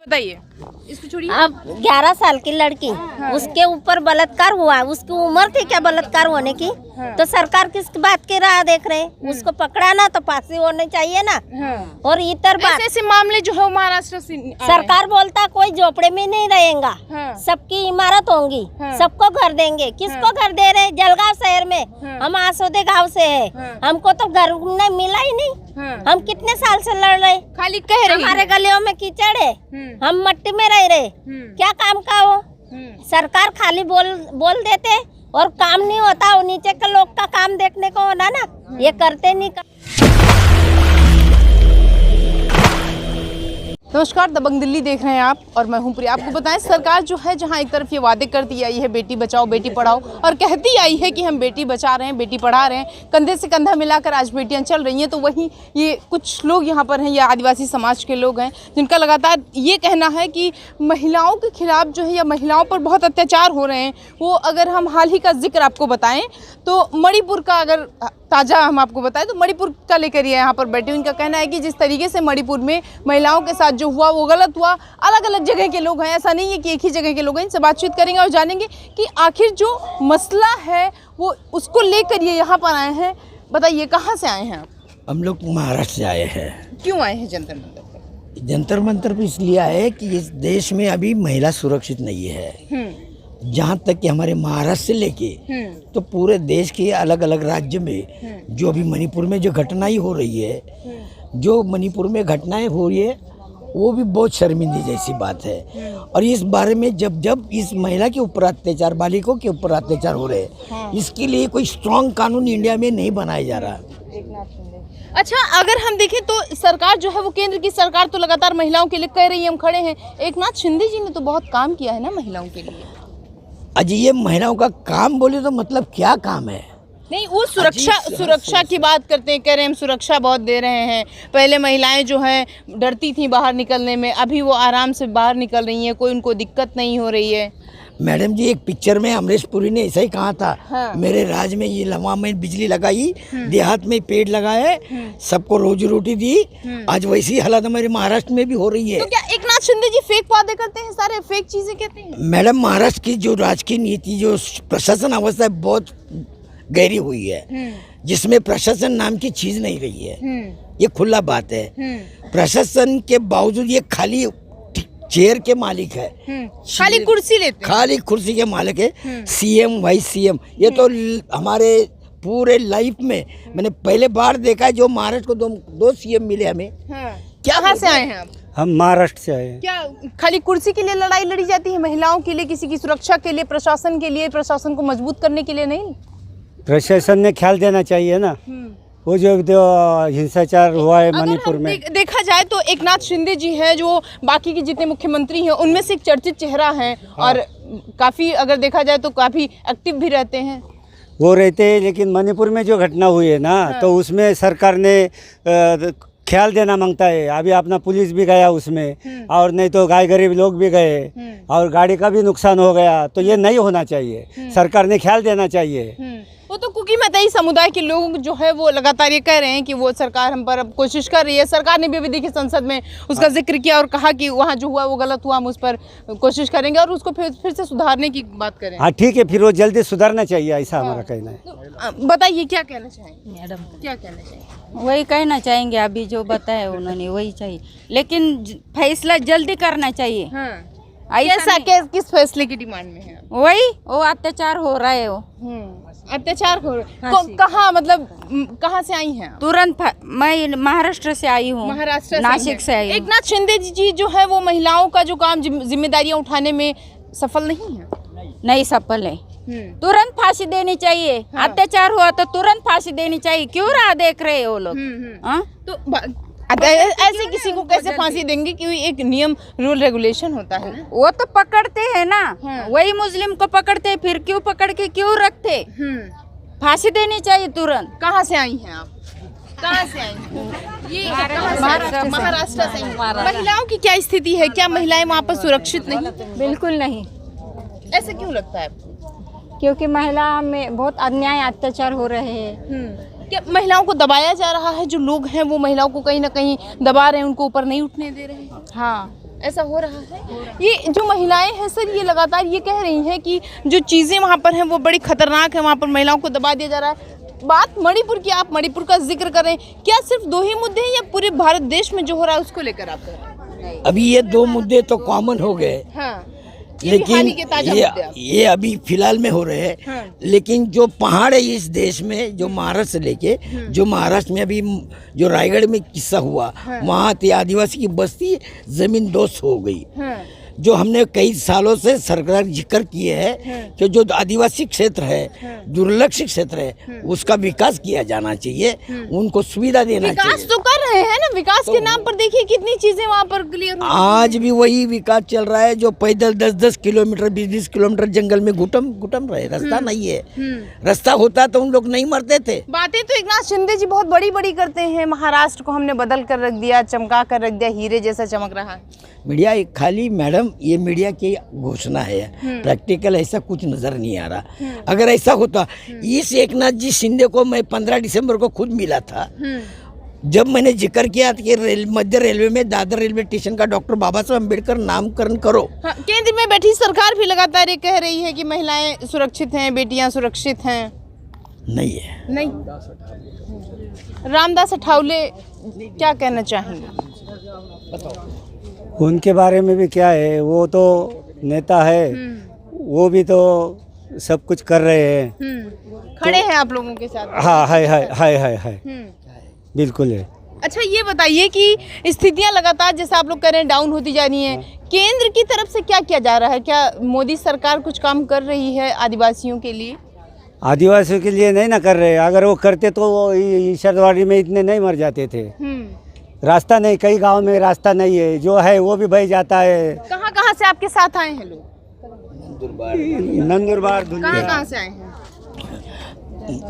बताइए, इसको छोड़िए। अब 11 साल की लड़की, उसके ऊपर बलात्कार हुआ, उसकी उम्र थी क्या बलात्कार होने की? तो सरकार किस बात की राह देख रहे? उसको पकड़ाना तो फांसी होनी चाहिए ना। और इतर बात ऐसे मामले जो है महाराष्ट्र से सरकार बोलता कोई झोपड़े में नहीं रहेगा, सबकी इमारत होंगी, सबको घर देंगे। किसको घर दे रहे? जलगांव शहर में, हम आसोदे गांव से है, हमको तो घर नहीं मिला ही नहीं। हम कितने साल से लड़ रहे, खाली कह रहे हमारे गलियों में कीचड़ है, हम मट्टी में रह रहे, क्या काम का हो? सरकार खाली बोल देते और काम नहीं होता। वो नीचे के लोग का काम देखने को होना ना, ये करते नहीं। नमस्कार, दबंग दिल्ली देख रहे हैं आप और मैं हूं प्रिया। आपको बताएं, सरकार जो है जहां एक तरफ ये वादे करती आई है बेटी बचाओ बेटी पढ़ाओ और कहती आई है कि हम बेटी बचा रहे हैं बेटी पढ़ा रहे हैं, कंधे से कंधा मिलाकर आज बेटियां चल रही हैं, तो वहीं ये कुछ लोग यहाँ पर हैं, ये आदिवासी समाज के लोग हैं जिनका लगातार ये कहना है कि महिलाओं के खिलाफ जो है या महिलाओं पर बहुत अत्याचार हो रहे हैं। वो अगर हम हाल ही का जिक्र आपको बताएं तो मणिपुर का अगर ताज़ा हम आपको बताएं तो मणिपुर का लेकर ये यहाँ पर बैठे। उनका कहना है कि जिस तरीके से मणिपुर में महिलाओं के साथ जो हुआ वो गलत हुआ। अलग अलग जगह के लोग हैं, ऐसा नहीं है कि एक ही जगह के लोग हैं। इनसे बातचीत करेंगे और जानेंगे कि आखिर जो मसला है वो उसको लेकर ये यहाँ पर आए हैं। बताइए, कहाँ से आए हैं आप? हम लोग महाराष्ट्र से आए हैं। क्यों आए हैं जंतर मंतर पर? जंतर मंतर पर इसलिए आए कि इस देश में अभी महिला सुरक्षित नहीं है। जहाँ तक कि हमारे महाराष्ट्र से लेके तो पूरे देश के अलग अलग राज्य में जो अभी मणिपुर में जो घटनाएं हो रही है, जो मणिपुर में घटनाएं हो रही है वो भी बहुत शर्मिंदगी जैसी बात है। और इस बारे में जब जब इस महिला के ऊपर अत्याचार, बालिकों के ऊपर अत्याचार हो रहे हैं, इसके लिए कोई स्ट्रॉन्ग कानून इंडिया में नहीं बनाया जा रहा। अच्छा, अगर हम देखें तो सरकार जो है वो केंद्र की सरकार तो लगातार महिलाओं के लिए कह रही है, हम खड़े हैं। एकनाथ शिंदे जी ने तो बहुत काम किया है ना महिलाओं के लिए। अजी ये महिलाओं का काम बोले तो मतलब क्या काम है? नहीं, वो सुरक्षा की बात करते हैं, कह रहे हैं हम सुरक्षा बहुत दे रहे हैं। पहले महिलाएं जो हैं डरती थी बाहर निकलने में, अभी वो आराम से बाहर निकल रही हैं, कोई उनको दिक्कत नहीं हो रही है। मैडम जी, एक पिक्चर में अमरीश पुरी ने ऐसा ही कहा था, मेरे राज में ये लम्हा में बिजली लगाई, देहात में पेड़ लगाए, सबको रोजी रोटी दी। आज वैसी हालत हमारे महाराष्ट्र में भी हो रही है। तो क्या एकनाथ शिंदे जी फेक वादे करते हैं, सारे फेक चीजें कहते हैं? मैडम, महाराष्ट्र की जो राजकीय नीति, जो प्रशासन अवस्था है बहुत गहरी हुई है, जिसमें प्रशासन नाम की चीज नहीं रही है। ये खुला बात है। प्रशासन के बावजूद ये खाली चेयर के मालिक है, खाली कुर्सी लेते हैं, खाली कुर्सी के मालिक है। सीएम, वाइस सीएम, ये तो हमारे पूरे लाइफ में मैंने पहले बार देखा है जो महाराष्ट्र को दो सीएम मिले हमें। कहाँ से आए हैं आप? हम महाराष्ट्र से आए हैं। क्या खाली कुर्सी के लिए लड़ाई लड़ी जाती है? महिलाओं के लिए, किसी की सुरक्षा के लिए, प्रशासन के लिए, प्रशासन को मजबूत करने के लिए नहीं? प्रशासन ने ख्याल देना चाहिए ना। वो जो हिंसाचार हुआ है मणिपुर में, देखा जाए तो एकनाथ शिंदे जी हैं जो बाकी के जितने मुख्यमंत्री हैं उनमें से एक चर्चित चेहरा हैं। और काफ़ी अगर देखा जाए तो काफ़ी एक्टिव भी रहते हैं। वो रहते हैं, लेकिन मणिपुर में जो घटना हुई है ना, तो उसमें सरकार ने ख्याल देना मांगता है। अभी अपना पुलिस भी गया उसमें, और नहीं तो गाय गरीब लोग भी गए और गाड़ी का भी नुकसान हो गया। तो ये नहीं होना चाहिए, सरकार ने ख्याल देना चाहिए। वो तो कुकी मतई समुदाय के लोग जो है वो लगातार ये कह रहे हैं कि वो सरकार हम पर अब कोशिश कर रही है। सरकार ने भी अभी देखिए संसद में उसका जिक्र किया और कहा कि वहाँ जो हुआ वो गलत हुआ, हम उस पर कोशिश करेंगे और उसको फिर से सुधारने की बात करें। हाँ ठीक है, फिर वो जल्दी सुधरना चाहिए, ऐसा हमारा कहना है। तो बताइए, क्या कहना चाहेंगे मैडम? क्या कहना चाहिए? वही कहना चाहेंगे, अभी जो बताया उन्होंने वही चाहिए, लेकिन फैसला जल्दी करना चाहिए। ऐसा किस फैसले की डिमांड में है? वही वो अत्याचार हो रहा है, वो अत्याचार हो रहा है। कहाँ, मतलब कहाँ से आई हैं? तुरंत मैं महाराष्ट्र से आई हूँ, महाराष्ट्र नासिक से आई हूँ। एकनाथ शिंदे जी जो है वो महिलाओं का जो काम जिम्मेदारियां उठाने में सफल नहीं है। नहीं सफल है। तुरंत फांसी देनी चाहिए। अत्याचार हुआ तो तुरंत फांसी देनी चाहिए। क्यों राह देख रहे हैं वो लोग? तो ऐसे किसी को कैसे फांसी देंगे? क्योंकि एक नियम, रूल, रेगुलेशन होता है ना। वो तो पकड़ते हैं ना, वही मुस्लिम को पकड़ते हैं, फिर क्यों पकड़ के क्यों रखते? फांसी देनी चाहिए तुरंत। कहाँ से आई हैं आप? कहाँ से आई हैं? ये महाराष्ट्र से। महिलाओं की क्या स्थिति है? क्या महिलाएं वहाँ पर सुरक्षित नहीं? बिल्कुल नहीं। ऐसा क्यों लगता है आपको? क्योंकि महिला में बहुत अन्याय, अत्याचार हो रहे हैं। क्या महिलाओं को दबाया जा रहा है? जो लोग हैं वो महिलाओं को कहीं ना कहीं दबा रहे हैं, उनको ऊपर नहीं उठने दे रहे हैं। हाँ, ऐसा हो रहा है। ये जो महिलाएं हैं सर, ये लगातार ये कह रही हैं कि जो चीज़ें वहाँ पर हैं वो बड़ी खतरनाक है, वहाँ पर महिलाओं को दबा दिया जा रहा है। बात मणिपुर की, आप मणिपुर का जिक्र कर रहे हैं, क्या सिर्फ 2 ही मुद्दे हैं या पूरे भारत देश में जो हो रहा है उसको लेकर आप कर रहे हैं? अभी ये 2 मुद्दे तो कॉमन हो गए, हाँ, ये भी हाल ही के ताजा मुद्दे हैं। ये अभी फिलहाल में हो रहे हैं। हाँ। लेकिन जो पहाड़ है इस देश में, जो महाराष्ट्र से लेके, जो महाराष्ट्र में अभी जो रायगढ़ में किस्सा हुआ, वहाँ थी आदिवासी की बस्ती जमीन दोस्त हो गई। जो हमने कई सालों से सरकार जिक्र किए है कि जो आदिवासी क्षेत्र है, दुर्लक्षित क्षेत्र है, उसका विकास किया जाना चाहिए, उनको सुविधा देना चाहिए। विकास तो कर रहे हैं ना, विकास के नाम पर देखिए कितनी चीजें वहाँ पर क्लियर हो। आज भी वही विकास चल रहा है जो पैदल 10-10 किलोमीटर 20-20 किलोमीटर जंगल में घुटम रहे, रास्ता नहीं है। रास्ता होता तो उन लोग नहीं मरते थे। बातें तो एकनाथ शिंदे जी बहुत बड़ी बड़ी करते हैं, महाराष्ट्र को हमने बदल कर रख दिया, चमका कर रख दिया, हीरे जैसा चमक रहा है। मीडिया खाली मैडम, ये मीडिया की घोषणा है, प्रैक्टिकल ऐसा कुछ नजर नहीं आ रहा। अगर ऐसा होता, इस एकनाथ जी शिंदे को मैं 15 दिसंबर को खुद मिला था, जब मैंने जिक्र किया कि मध्य रेलवे में दादर रेलवे स्टेशन का डॉक्टर बाबा साहब अम्बेडकर नामकरण करो। हाँ, केंद्र में बैठी सरकार भी लगातार ये कह रही है कि महिलाएं सुरक्षित हैं, बेटियां सुरक्षित हैं। नहीं है। नहीं, रामदास अठावले क्या कहना चाहेंगे? उनके बारे में भी क्या है, वो तो नेता है, वो भी तो सब कुछ कर रहे हैं। खड़े हैं आप लोगों के साथ? हाँ, है बिल्कुल है। अच्छा, ये बताइए कि स्थितियां लगातार जैसा आप लोग कह रहे हैं डाउन होती जा रही हैं, केंद्र की तरफ से क्या किया जा रहा है? क्या मोदी सरकार कुछ काम कर रही है आदिवासियों के लिए? आदिवासियों के लिए नहीं ना कर रहे, अगर वो करते तो वो ईशरवाड़ी में इतने नहीं मर जाते थे। रास्ता नहीं, कई गांव में रास्ता नहीं है, जो है वो भी बह जाता है। कहाँ कहाँ से आपके साथ आए हैं लोग? नंदुरबार, कहाँ कहाँ से आए हैं?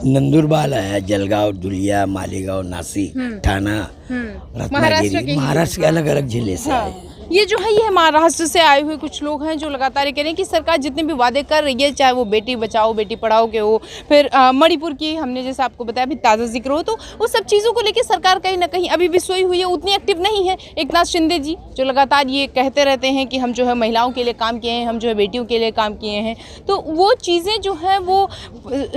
नंदुरबार है, जलगांव, धुलिया, मालेगांव, नासिक, ठाणा, रत्नागिरी, महाराष्ट्र के अलग अलग जिले से आए। ये जो है, ये महाराष्ट्र से आए हुए कुछ लोग हैं जो लगातार ये कह रहे हैं कि सरकार जितने भी वादे कर रही है, चाहे वो बेटी बचाओ बेटी पढ़ाओ के हो, फिर मणिपुर की हमने जैसे आपको बताया अभी ताज़ा जिक्र हो, तो उस सब चीज़ों को लेकर सरकार कहीं ना कहीं अभी भी सोई हुई है, उतनी एक्टिव नहीं है। एकनाथ शिंदे जी जो लगातार ये कहते रहते हैं कि हम जो है महिलाओं के लिए काम किए हैं, हम जो है बेटियों के लिए काम किए हैं, तो वो चीज़ें जो है वो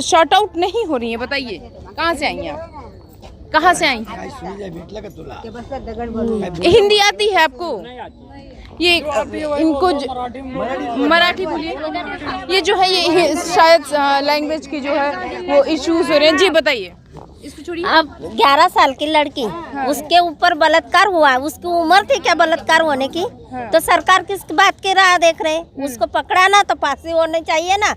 शॉर्ट आउट नहीं हो रही हैं। बताइए कहाँ से आई हैं आप? कहाँ से आई हैं? हिंदी आती है आपको? ये इनको मराठी बोलिए। ये जो है ये शायद लैंग्वेज की जो है वो इश्यूज हो रहे हैं। जी बताइए, इसको छोड़िए। अब 11 साल की लड़की, उसके ऊपर बलात्कार हुआ, उसकी उम्र थी क्या बलात्कार होने की? तो सरकार किस बात की राह देख रहे हैं? उसको पकड़ाना तो फांसी होनी चाहिए ना।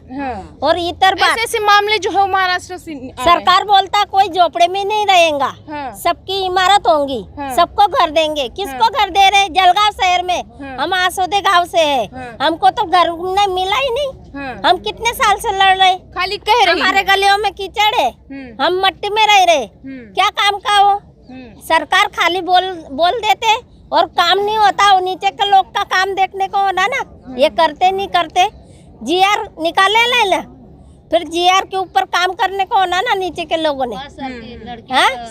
और इतर बात, ऐसे मामले जो है महाराष्ट्र से सरकार बोलता कोई झोपड़े में नहीं रहेगा, सबकी इमारत होंगी, सबको घर देंगे। किसको घर दे रहे? जलगांव शहर में, हम आसोदे गांव से है, हमको तो घर नहीं मिला ही नहीं। हम कितने साल से लड़ रहे, खाली कह रहे, हमारे गलियों में कीचड़ है, हम मट्टी में रह रहे, क्या काम का हो? सरकार खाली बोल देते और काम नहीं होता। वो नीचे के लोग का काम देखने को होना ना, ये करते नहीं करते। जीआर निकाले ले, फिर जीआर के ऊपर काम करने को होना ना नीचे के लोगों ने। हाँ?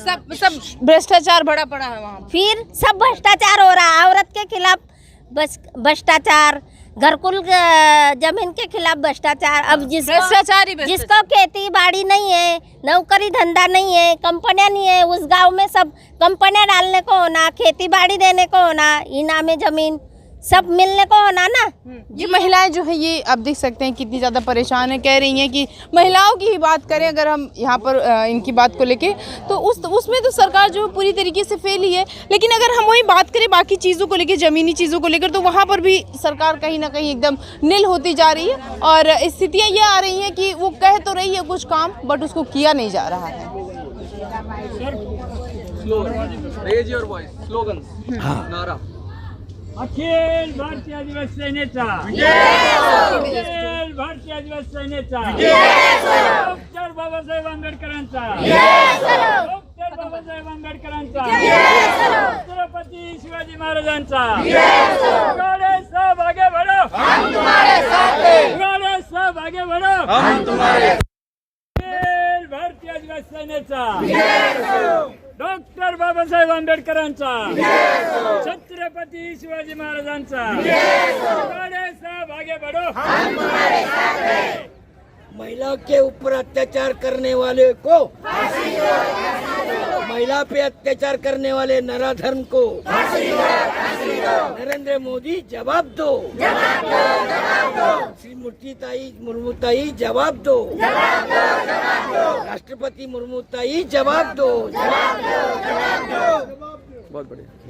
सब भ्रष्टाचार बड़ा पड़ा है वहाँ। फिर सब भ्रष्टाचार हो रहा है, औरत के खिलाफ भ्रष्टाचार, घरकुल जमीन के खिलाफ भ्रष्टाचार। अब जिसको खेती बाड़ी नहीं है, नौकरी धंधा नहीं है, कंपनियां नहीं है, उस गांव में सब कंपनियां डालने को होना, खेती बाड़ी देने को होना, इनामे जमीन सब मिलने को होना ना। ये महिलाएं जो है ये आप देख सकते हैं कितनी ज़्यादा परेशान है। कह रही हैं कि महिलाओं की ही बात करें अगर हम यहाँ पर इनकी बात को लेके, तो उसमें तो सरकार जो है पूरी तरीके से फेल ही है। लेकिन अगर हम वही बात करें बाकी चीज़ों को लेकर, ज़मीनी चीज़ों को लेकर, तो वहाँ पर भी सरकार कहीं ना कहीं एकदम निल होती जा रही है। और स्थितियाँ ये आ रही हैं कि वो कह तो रही है कुछ काम, बट उसको किया नहीं जा रहा है। अखिल भारतीय आदिवासी सेनेचा, अखिल भारतीय आदिवासी सेनेचा, डॉक्टर बाबासाहेब आंबेडकरांचा, डॉक्टर बाबासाहेब आंबेडकरांचा, छत्रपती शिवाजी महाराजांचा। गाड़े सब आगे बढ़ो, हम तुम्हारे साथ हैं। गाड़े सब आगे बढ़ो, हम तुम्हारे। अखिल भारतीय आदिवासी सेनेचा, डॉक्टर बाबासाहेब आंबेडकरांचा, छत्रपती छत्रपती शिवाजी महाराजांचा साहब आगे बढ़ो महिला के ऊपर अत्याचार करने वाले को महिला पे अत्याचार करने वाले नराधर्म को नरेंद्र मोदी जवाब दो श्री मुर्मू ताई जवाब दो राष्ट्रपति मुर्मू ताई जवाब दो बहुत बढ़िया।